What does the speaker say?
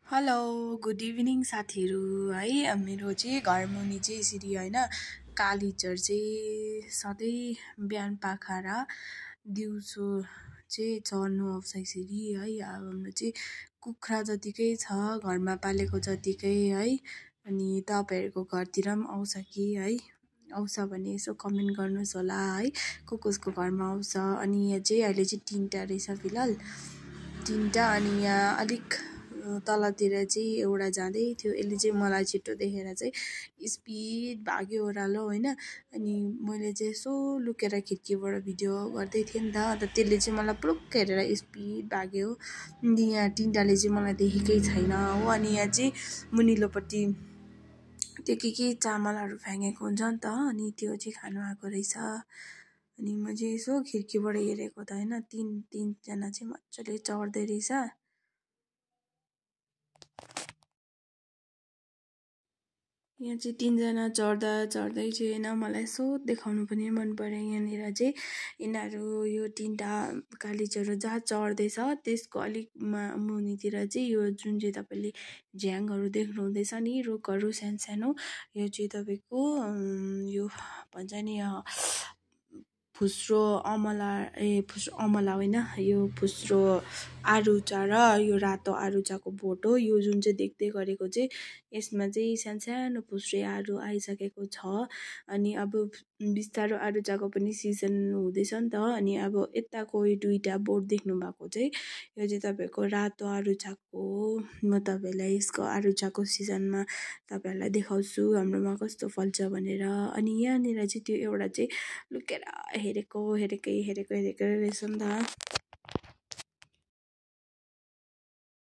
Hello good evening साथीहरू है। मेरो चाहिँ घर मुनि चाहिँ यसरी होइन कालीचर चाहिँ सधैँ बिहान पाखा र दिउँसो चाहिँ चर्नु आउँछ यसरी है। अब हाम्रो चाहिँ कुखुरा जतिकै छ घरमा पालेको जतिकै है। अनि तपाईँहरूको घरतिर पनि आउँछ कि है, आउँछ भने यसो कमेन्ट गर्नुहोस् होला है, कसको घरमा आउँछ। अनि यहाँ चाहिँ अहिले चाहिँ 3टा रहेछ फिलहाल, 3टा। अनि यहाँ अलिक तलतिर चाहिँ एउटा जाँदै थियो, यसले चाहिँ मलाई छिटो देखेर चाहिँ स्पिड भाग्यो ओह्रालो होइन। अनि मैले चाहिँ यसो लुकेर खिड्कीबाट भिडियो गर्दै थिएँ नि त, अन्त त्यसले चाहिँ मलाई पुलुक्क हेरेर स्पिड भाग्यो। अनि यहाँ 3टाले चाहिँ मलाई देखेकै छैन हो। अनि यहाँ चाहिँ मुनिल्लोपट्टि त्यो के चामलहरू फ्याँकेको हुन्छ नि त, अनि त्यो चाहिँ खानु आएको रहेछ। अनि म चाहिँ यसो खिड्कीबाट हेरेको त होइन, तिनजना चाहिँ मजाले चढ्दै रहेछ। यहाँ चाहिँ 3जना चढ्दै चाहिँ होइन, मलाई यसो देखाउनु पनि मन पर्यो। यहाँनिर चाहिँ यिनीहरू यो 3टा कालीचरो जहाँ चढ्दैछ त्यसको अलिक मुनितिर चाहिँ यो जुन चाहिँ तपाईँले झ्याङहरू देख्नुहुँदैछ नि, रुखहरू सानो सानो, यो चाहिँ तपाईँको यो भन्छ नि फुस्रो अमला होइन, यो फुस्रो आरुचा र यो रातो आरुचाको बोट हो। यो जुन चाहिँ देख्दै गरेको चाहिँ यसमा चाहिँ सानो सानो फुस्रे आरू आइसकेको छ। अनि अब बिस्तारो आरुचाको पनि सिजन हुँदैछ नि त। अनि अब यताको यो 2टा बोट देख्नु भएको चाहिँ यो चाहिँ तपाईँको रातो आरुचाको हो। म तपाईँलाई यसको आरुचाको सिजनमा तपाईँहरूलाई देखाउँछु हाम्रोमा कस्तो फल्छ भनेर। अनि यहाँनिर चाहिँ त्यो एउटा चाहिँ लुकेर हेरेकै रहेछ नि त।